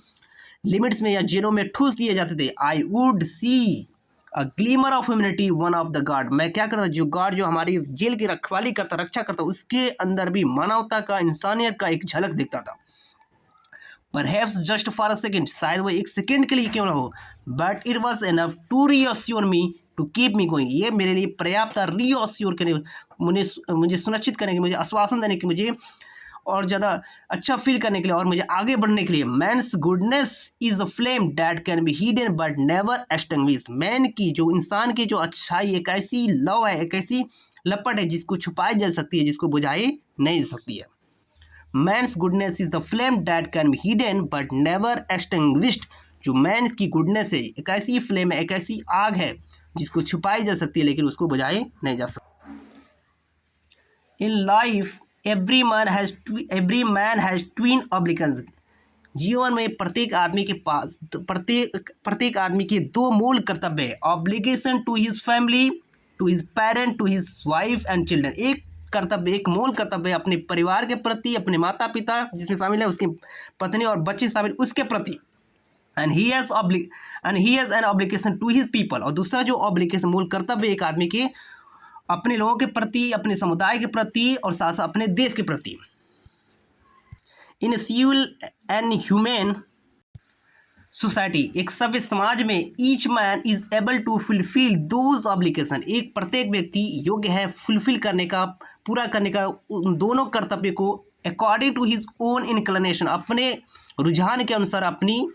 लिमिट्स में या जेलों में ठूस दिए जाते थे, I would see a glimmer of humanity one of the guard, मैं क्या करता, जो गार्ड जो हमारी जेल की रखवाली करता, रक्षा करता, उसके अंदर भी मानवता का, इंसानियत का एक झलक दिखता था। Perhaps just for a second, शायद वो एक सेकेंड के लिए क्यों ना हो, but it was enough to reassure me to keep me going, ये मेरे लिए पर्याप्त था रीअश्योर करने, मुझे सुनिश्चित करने के, मुझे आश्वासन देने की, मुझे और ज़्यादा अच्छा फील करने के लिए और मुझे आगे बढ़ने के लिए। Man's goodness is a flame that can be hidden but never extinguish, man की जो, इंसान की जो अच्छाई एक ऐसी लौ है, एक ऐसी लपट है जिसको छुपाई जा सकती है, जिसको बुझाई नहीं जा सकती है। Man's goodness is the flame that can be hidden but never extinguished, जो मैन की गुडनेस है, एक ऐसी फ्लेम है, एक ऐसी आग है जिसको छुपाई जा सकती है लेकिन उसको बुझाई नहीं जा सकती। In life every man has twin obligations, जीवन में प्रत्येक आदमी के पास, प्रत्येक आदमी के दो मूल कर्तव्य है। Obligation to his family, to his parent, to his wife and children, एक कर्तव्य, एक मूल कर्तव्य है अपने परिवार के प्रति, अपने माता पिता जिसमें शामिल है, उसकी पत्नी और बच्चे शामिल, उसके प्रति। And he has an obligation to his people, और दूसरा जो ऑब्लिगेशन, मूल कर्तव्य एक आदमी के अपने लोगों के प्रति, अपने समुदाय के प्रति और साथ साथ अपने देश के प्रति। In civil and human society, एक सभ्य समाज में, each man is able to fulfil those obligation, एक प्रत्येक व्यक्ति योग्य है फुलफिल करने का, पूरा करने का उन दोनों कर्तव्य को, according to his own inclination, अपने रुझान के अनुसार, अपनी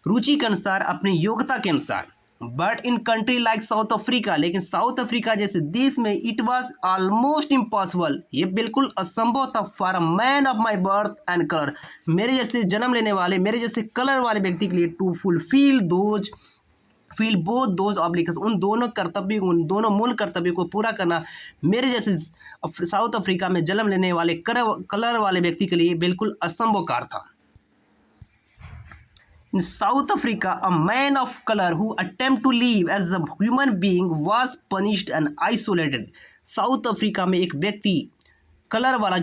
रुचि के अनुसार, अपनी योग्यता के अनुसार। But in country like south Africa, लेकिन साउथ अफ्रीका जैसे देश में इट वॉज ऑलमोस्ट इम्पॉसिबल, ये बिल्कुल असंभव था, for a man of my birth and colour, मेरे जैसे जन्म लेने वाले, मेरे जैसे कलर वाले व्यक्ति के लिए, to fulfil both those obligation, उन दोनों कर्तव्य, उन दोनों मूल कर्तव्यों को पूरा करना मेरे जैसे साउथ अफ्रीका में जन्म लेने वाले कलर वाले व्यक्ति के लिए बिल्कुल असंभव कार्य था। In South Africa, a man of color who attempted to live as a human being was punished and isolated. South Africa में एक व्यक्ति कलर वाला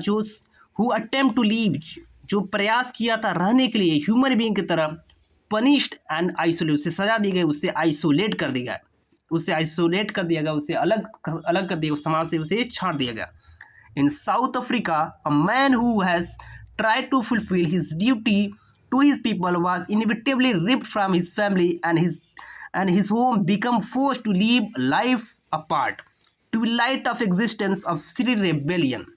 who attempt to live, जो प्रयास किया था रहने के लिए ह्यूमन बीइंग की तरह, पनिश्ड एंड आइसोलेट, उससे सजा दी गई, उससे आइसोलेट कर दिया गया, उससे आइसोलेट कर दिया गया, उससे अलग कर दिया, उस समाज से उसे छांट दिया गया। In South Africa a man who has tried to fulfil his duty to his people was inevitably ripped from his family and his home, become forced to live life apart, twilight of existence of civil rebellion.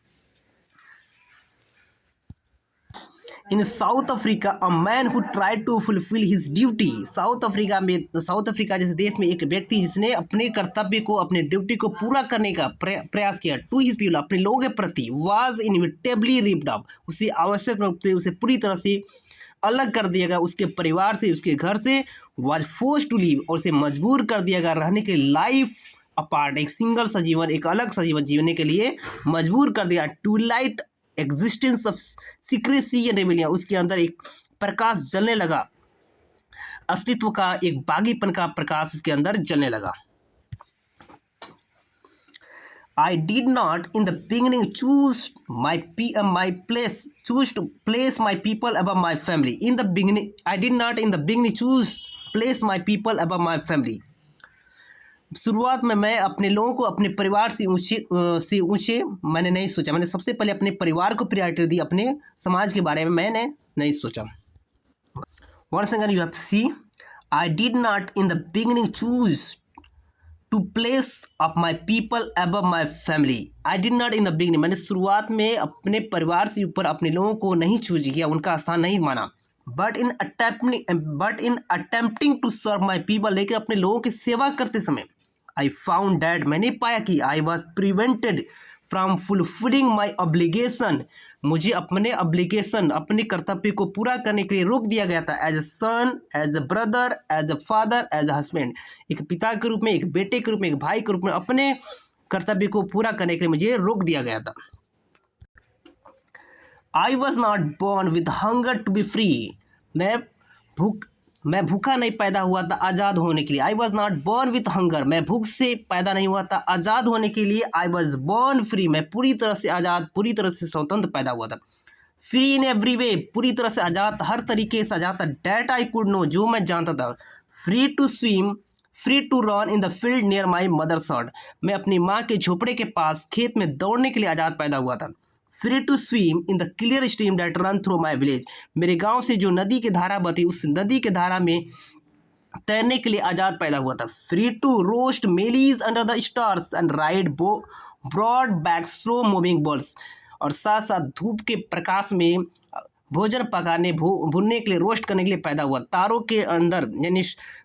In South Africa, a man who tried to fulfill his duty, south Africa जैसे देश में एक व्यक्ति जिसने अपने कर्तव्य को, अपने ड्यूटी को पूरा करने का प्रयास किया, टू हिज पीपल, अपने लोगों के प्रति, वाज इनविटेबली रिप्ड अप, उसे आवश्यक रूप से उसे पूरी तरह से अलग कर दिया गया, उसके परिवार से, उसके घर से, वाज फोर्स टू लीव, और उसे मजबूर कर दिया गया रहने के लाइफ अपार्ट, एक सिंगल सा जीवन, एक अलग सा जीवन जीने के लिए मजबूर कर दिया, to light existence of secrecy and rebellion, उसके अंदर एक प्रकाश जलने लगा, अस्तित्व का एक बागीपन का प्रकाश उसके अंदर जलने लगा। I did not in the beginning choose to place my people above my family. In the beginning, I did not in the beginning choose place my people above my family. शुरुआत में मैं अपने लोगों को अपने परिवार से ऊंचे मैंने नहीं सोचा, मैंने सबसे पहले अपने परिवार को प्रायोरिटी दी, अपने समाज के बारे में मैंने नहीं सोचा। Once again you have to see, I did not in the beginning choose to place of my people above my family. I did not in the beginning, मैंने शुरुआत में अपने परिवार से ऊपर अपने लोगों को नहीं चूज किया, उनका स्थान नहीं माना। But in attempting to serve my people, लेकिन अपने लोगों की सेवा करते समय I found that, मैंने पाया कि I was prevented from fulfilling my obligation, मुझे अपने ऑब्लिगेशन, अपने कर्तव्य को पूरा करने के लिए रोक दिया गया था, as a son, as a brother, as a father, as a husband, एक पिता के रूप में, एक बेटे के रूप में, एक भाई के रूप में अपने कर्तव्य को पूरा करने के लिए मुझे रोक दिया गया था। I was not born with hunger to be free, मैं भूखा नहीं पैदा हुआ था आज़ाद होने के लिए। I was not born with hunger, मैं भूख से पैदा नहीं हुआ था आज़ाद होने के लिए। I was born free, मैं पूरी तरह से आज़ाद, पूरी तरह से स्वतंत्र पैदा हुआ था। Free in every way, पूरी तरह से आज़ाद, हर तरीके से आज़ाद था। That I could know, जो मैं जानता था। Free to swim, free to run in the field near my mother's hut, मैं अपनी माँ के झोपड़े के पास खेत में दौड़ने के लिए आज़ाद पैदा हुआ था। Free to swim in the clear stream that run through my village, मेरे गांव से जो नदी की धारा बहती, उस नदी के धारा में तैरने के लिए आज़ाद पैदा हुआ था। Free to roast mealies under the stars and ride broad back slow moving bulls, और साथ साथ धूप के प्रकाश में भोजन पकाने, भुनने के लिए, रोस्ट करने के लिए पैदा हुआ। तारों के अंदर यानी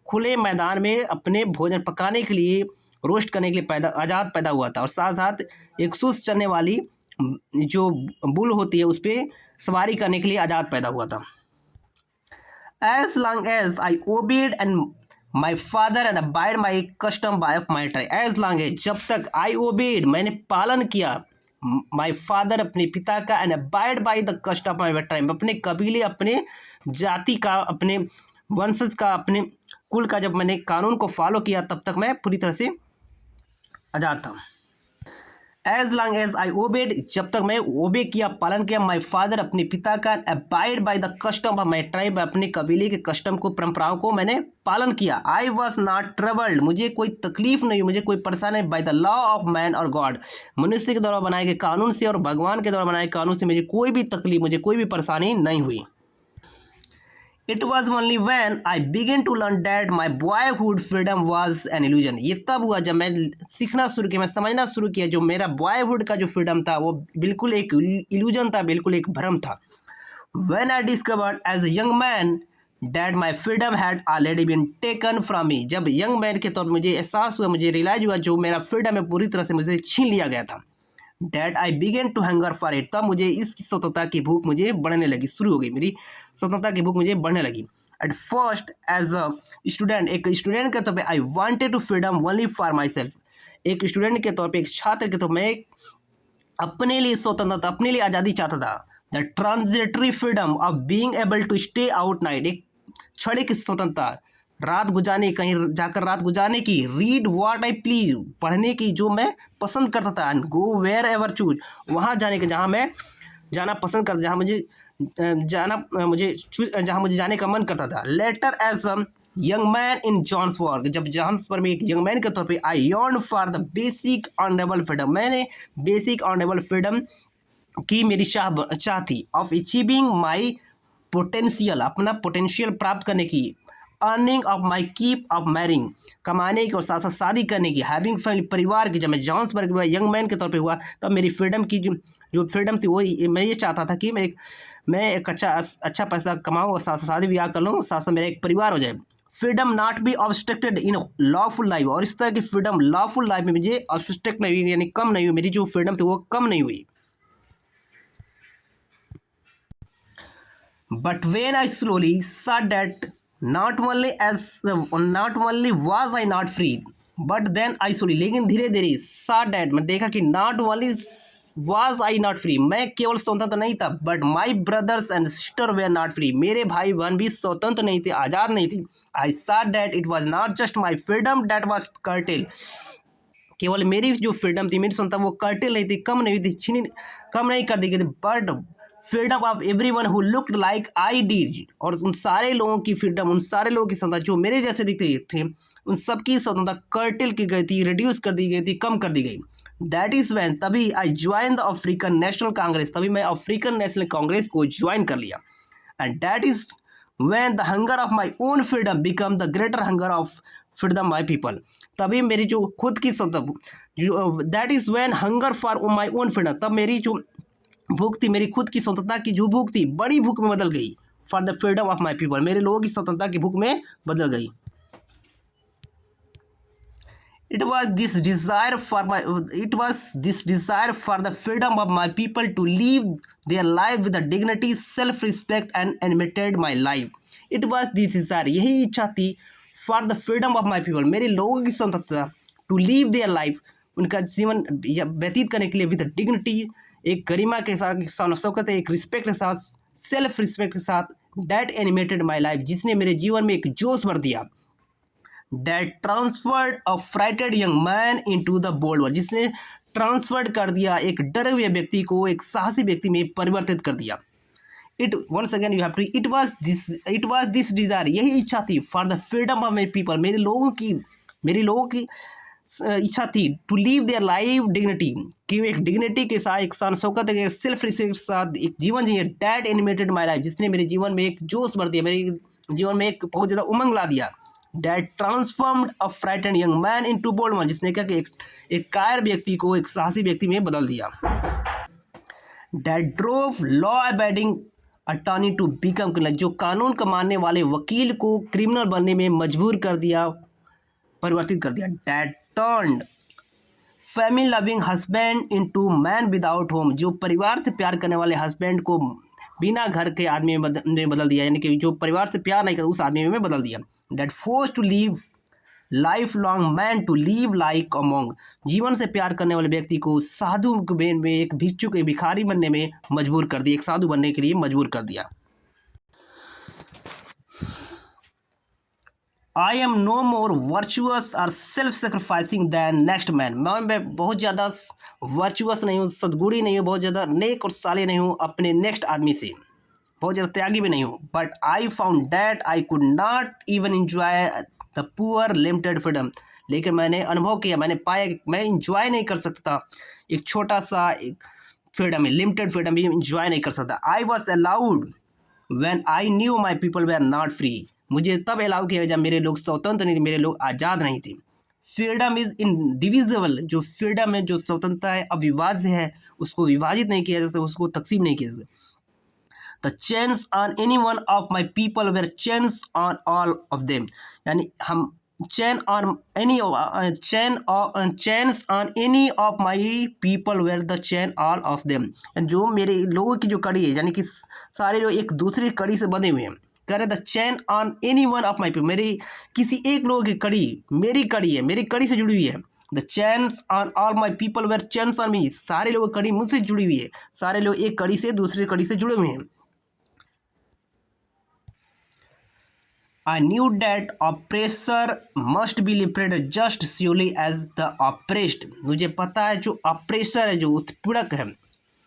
खुले मैदान में अपने भोजन पकाने के लिए, रोस्ट करने के लिए आज़ाद पैदा हुआ था, और साथ साथ एक सुस्त चलने वाली जो बुल होती है उस पर सवारी करने के लिए आज़ाद पैदा हुआ था। As long as I obeyed and my father and abide my custom by of my tribe, as long as, जब तक, I obeyed, मैंने पालन किया, my father, अपने पिता का, and abide by the custom of my tribe, अपने कबीले, अपने जाति का, अपने वंशज का, अपने कुल का जब मैंने कानून को फॉलो किया, तब तक मैं पूरी तरह से आज़ाद था। As long as I obeyed, जब तक मैं ओबे किया, पालन किया, माई फादर, अपने पिता का, abide by the custom of my tribe, अपने कबीले के कस्टम को, परंपराओं को मैंने पालन किया। आई वॉज नॉट ट्रबल्ड, मुझे कोई तकलीफ नहीं, मुझे कोई परेशानी नहीं, by the law of man और गॉड, मनुष्य के द्वारा बनाए गए कानून से और भगवान के द्वारा बनाए कानून से मुझे कोई भी तकलीफ, मुझे कोई भी परेशानी नहीं हुई। It was only when I began to learn that my boyhood freedom was an illusion, ये तब हुआ जब मैं सीखना शुरू किया, मैं समझना शुरू किया, जो मेरा बॉयहुड का जो फ्रीडम था वो बिल्कुल एक इल्यूजन था, बिल्कुल एक भ्रम था। When I discovered as a young man that my freedom had already been taken from me, जब यंग मैन के तौर पर मुझे एहसास हुआ, मुझे रियलाइज हुआ, जो मेरा फ्रीडम है पूरी तरह से मुझे छीन लिया गया था। That I began to hunger for it, तब मुझे इस स्वतंत्रता की भूख मुझे बढ़ने लगी, शुरू हो गई, मेरी स्वतंत्रता की भूख मुझे बढ़ने लगी। At first as a student, एक स्टूडेंट के तौर पे, I wanted to freedom only for myself, एक स्टूडेंट के तौर पे, एक छात्र के तौर पे मैं अपने लिए स्वतंत्रता, अपने लिए आज़ादी चाहता था। The transitory freedom of being able to stay out night, एक क्षणिक स्वतंत्रता, रात गुजारने, कहीं जाकर रात गुजारने की, रीड व्हाट आई प्लीज, पढ़ने की जो मैं पसंद करता था, and go wherever choose, वहाँ जाने के जहाँ मैं जाना पसंद करता, जहाँ मुझे जहाँ मुझे जाने का मन करता था। Later as a young man in Johannesburg, जब जॉन्सबर्ग में एक यंग मैन के तौर पे I yearn for the basic honourable freedom, मैंने बेसिक ऑनरेबल फ्रीडम की मेरी चाह थी, ऑफ अचीविंग माई पोटेंशियल, अपना पोटेंशियल प्राप्त करने की, earning of my keep of marrying, कमाने की और साथ साथ शादी करने की, हैविंग फैमिली, परिवार की। जब मैं जॉन्सबर्ग में यंग मैन के तौर पे हुआ तब मेरी फ्रीडम की जो फ्रीडम थी वो मैं ये चाहता था कि मैं एक अच्छा पैसा कमाऊँ और साथ साथ शादी ब्याह कर लूँ, साथ साथ मेरा एक परिवार हो जाए। Freedom not be obstructed in lawful life, और इस तरह की फ्रीडम लॉफुल लाइफ में मुझे ऑब्स्ट्रक्ट नहीं हुई, यानी कम नहीं हुई, मेरी जो फ्रीडम थी वो कम नहीं हुई। But when I slowly saw that not only was I not free, but then I slowly, लेकिन धीरे धीरे saw that, मैं देखा कि not only was I not free, मैं केवल स्वतंत्र नहीं था, but my brothers and sister were not free, मेरे भाई बहन भी स्वतंत्र नहीं थे, आज़ाद नहीं थे। I saw that it was not just my freedom that was curtailed, केवल मेरी जो फ्रीडम थी, मेरी स्वतंत्रता वो कर्टेल नहीं थी, कम नहीं हुई थी, कम नहीं कर दी गई थी, but freedom of everyone who looked like I did, और उन सारे लोगों की फ्रीडम, उन सारे लोगों की स्वतंत्रता जो मेरे जैसे दिखते थे, उन सबकी स्वतंत्रता कर्टेल की गई थी, रिड्यूस कर दी गई थी, कम कर दी गई। दैट इज़ वैन, तभी I join the African National Congress, तभी मैं अफ्रीकन नेशनल कांग्रेस को ज्वाइन कर लिया। And that is when the hunger of my own freedom become the greater hunger of freedom my people, तभी मेरी जो खुद की स्वतंत्रता, that is when hunger for my own freedom, तब मेरी जो भूख थी, मेरी खुद की स्वतंत्रता की जो भूख थी, बड़ी भूख में बदल गई। For the freedom of my people, मेरे लोगों की स्वतंत्रता की भूख में बदल गई। It was this desire for the freedom of my people to live their life with the dignity, self-respect and animated my life. It was this desire, यही इच्छा थी, for the freedom of my people, मेरे लोगों की स्वतंत्रता, to live their life, उनका जीवन व्यतीत करने के लिए with dignity, एक गरिमा के साथ, शान शौकत, एक रिस्पेक्ट के साथ, सेल्फ रिस्पेक्ट के साथ, that animated my life, जिसने मेरे जीवन में एक जोश भर दिया। That transferred a frightened young man into the bold one, जिसने ट्रांसफर्ड कर दिया एक डरे हुए व्यक्ति को एक साहसी व्यक्ति में परिवर्तित कर दिया। It once again you have to, it was this desire, यही इच्छा थी, for the freedom of my people, मेरे लोगों की इच्छा थी, to live their life dignity, कि एक डिग्निटी के साथ, एक शान शौकत के सेल्फ रिस्पेक्ट के साथ एक जीवन जिए। डैट एनिमेटेड माई लाइफ, जिसने मेरे जीवन में एक जोश भर दिया, मेरे जीवन में एक बहुत ज़्यादा उमंग ला दिया। That transformed a frightened young man into bold one, जिसने क्या कि एक कायर व्यक्ति को एक साहसी व्यक्ति में बदल दिया। That drove law abiding attorney to become criminal, जो कानून का मानने वाले वकील को क्रिमिनल बनने में मजबूर कर दिया, परिवर्तित कर दिया। That turned family loving husband into man without home, जो परिवार से प्यार करने वाले हस्बैंड को बिना घर के आदमी में बदल दिया, यानी कि जो परिवार से प्यार नहीं करता उस आदमी में बदल दिया। That forced to live lifelong man to live like a monk, जीवन से प्यार करने वाले व्यक्ति को साधु में एक भिक्षुक, एक भिखारी बनने में मजबूर कर दिया, एक साधु बनने के लिए मजबूर कर दिया। I am no more virtuous or self-sacrificing than next man, मैं बहुत ज़्यादा वर्चुअस नहीं हूँ, सद्गुणी नहीं हूँ, बहुत ज़्यादा नेक और साले नहीं हूँ अपने नेक्स्ट आदमी से, बहुत ज़्यादा त्यागी भी नहीं हूँ। But I found that I could not even enjoy the poor limited freedom, लेकिन मैंने अनुभव किया, मैंने पाया कि मैं इंजॉय नहीं कर सकता था एक छोटा सा एक फ्रीडम है, लिमिटेड फ्रीडम भी इंजॉय नहीं कर सकता। I was allowed when I knew my people we are not free, मुझे तब अलाउ किया जब मेरे लोग स्वतंत्र नहीं थे, मेरे लोग आज़ाद नहीं थे। फ्रीडम इज़ इनडिविजिबल, जो फ्रीडम है, जो स्वतंत्रता है, अविभाज्य है, उसको विभाजित नहीं किया जा सकता, उसको तकसीम नहीं किया जा सकता। The chains on any one of my people were chains on all of them, यानी हम chains on any of my people were the chain all of them, जो मेरे लोगों की जो कड़ी है, यानी कि सारे लोग एक दूसरे कड़ी से बंधे हुए हैं। कह रहे the chain on any one of my people, मेरी किसी एक लोगों की कड़ी मेरी कड़ी है, मेरी कड़ी से जुड़ी हुई है। The chains on all my people were chains on me, सारे लोग कड़ी मुझसे जुड़ी हुई है, सारे लोग एक कड़ी से दूसरी कड़ी से जुड़े हुए हैं। I knew that oppressor must be liberated just surely as the oppressed, मुझे पता है जो ऑप्रेसर है, जो उत्पीड़क है,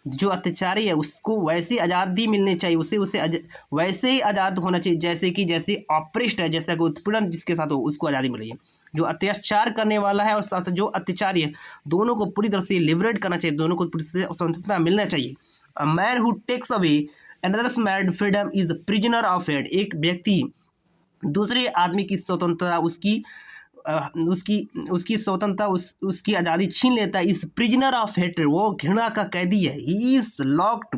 जो अत्याचारी है उसको वैसी आज़ादी मिलनी चाहिए, वैसे ही आज़ाद होना चाहिए जैसे ऑपरेस्ट है, जैसा कि उत्पीड़न जिसके साथ हो उसको आज़ादी मिल रही है। जो अत्याचार करने वाला है और साथ जो अत्याचारी है, दोनों को पूरी तरह से लिबरेट करना चाहिए, दोनों को पूरी तरह से स्वतंत्रता मिलना चाहिए। A man who takes away another's man freedom is prisoner of it. एक व्यक्ति दूसरे आदमी की स्वतंत्रता उसकी उसकी स्वतंत्रता उसकी आज़ादी छीन लेता है, इस प्रिजनर ऑफ हेट्रेड, वो घृणा का कैदी है। He is locked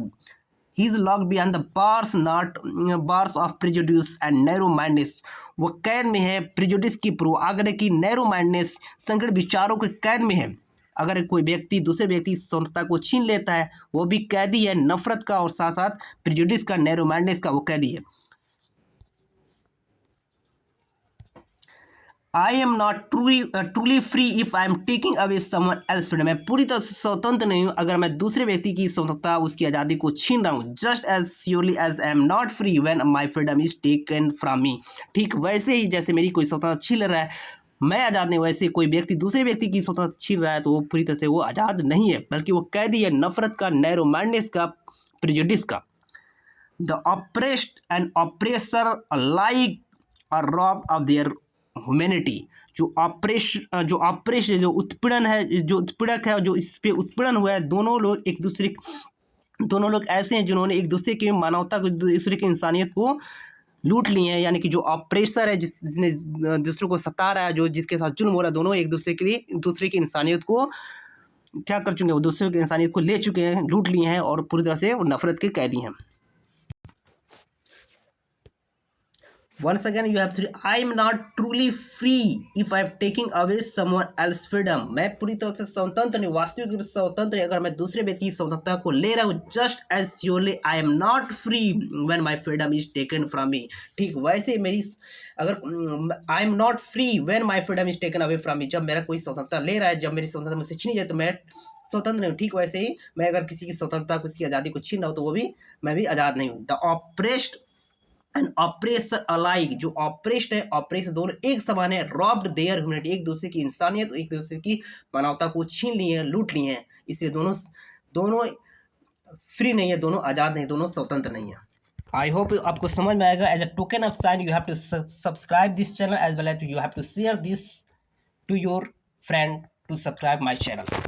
behind the bars not bars of prejudice and narrow mindness. वो कैद में है प्रिजुडिस की पूर्वाग्रह की, नैरो माइंडनेस संकीर्ण विचारों के कैद में है। अगर कोई व्यक्ति दूसरे व्यक्ति की स्वतंत्रता को छीन लेता है, वो भी कैदी है नफरत का और साथ साथ प्रिजुडिस का, नैरो माइंडनेस का वो कैदी है। आई am not truly free if I am taking away someone else freedom. मैं पूरी तरह से स्वतंत्र नहीं हूँ अगर मैं दूसरे व्यक्ति की स्वतंत्रता उसकी आज़ादी को छीन रहा हूँ। Just as surely as I am not free when my freedom is taken from me. ठीक वैसे ही जैसे मेरी कोई स्वतंत्रता छीन रहा है, मैं आज़ाद नहीं, वैसे कोई व्यक्ति दूसरे व्यक्ति की स्वतंत्रता छीन रहा है तो वो पूरी तरह से वो आज़ाद नहीं है, बल्कि वो कैदी है नफरत का, नैरो माइंडनेस का, प्रेजुडिस का। The oppressed and oppressor alike are robbed of their humanity. जो ऑपरेश जो उत्पीड़न है, जो उत्पीड़क है, जो इस पे उत्पीड़न हुआ है, दोनों लोग ऐसे हैं जिन्होंने एक दूसरे की मानवता को, दूसरे की इंसानियत को लूट लिए हैं। यानी कि जो ऑपरेसर है, जिसने दूसरों को सता रहा है, जो जिसके साथ जुल्म हो रहा है, दोनों एक दूसरे की इंसानियत को क्या कर चुके हैं, वो दूसरे की इंसानियत को ले चुके हैं, लूट लिए हैं और पूरी तरह से वो नफरत के कैदी हैं। Once again you have to, I am not truly free if I am taking away someone else's freedom। मैं पूरी तरह से स्वतंत्र नहीं, वास्तविक रूप से स्वतंत्र अगर मैं दूसरे व्यक्ति की स्वतंत्रता को ले रहा हूँ। Just as surely I am not free when my freedom is taken from me. ठीक वैसे मेरी अगर I am not free when my freedom is taken away from me, जब मेरा कोई स्वतंत्रता ले रहा है, जब मेरी स्वतंत्रता मुझसे छीनी जाए तो मैं स्वतंत्र नहीं हूँ। ठीक वैसे ही मैं अगर किसी की स्वतंत्रता, किसी की आज़ादी को छीन रहा हूँ तो मैं भी आज़ाद नहीं हूँ। The oppressed and oppressor alike, जो ऑपरेस्ट है ऑपरेसर दोनों एक समान है। रॉब्ड देयर ह्यूमैनिटी, एक दूसरे की इंसानियत, एक दूसरे की मानवता को छीन ली है, लूट ली है। इसलिए दोनों फ्री नहीं है, दोनों आज़ाद नहीं, दोनों स्वतंत्र नहीं है। आई होप आपको समझ में आएगा। As a token of sign you have to subscribe this channel as well as you have to share this to your friend to subscribe my channel.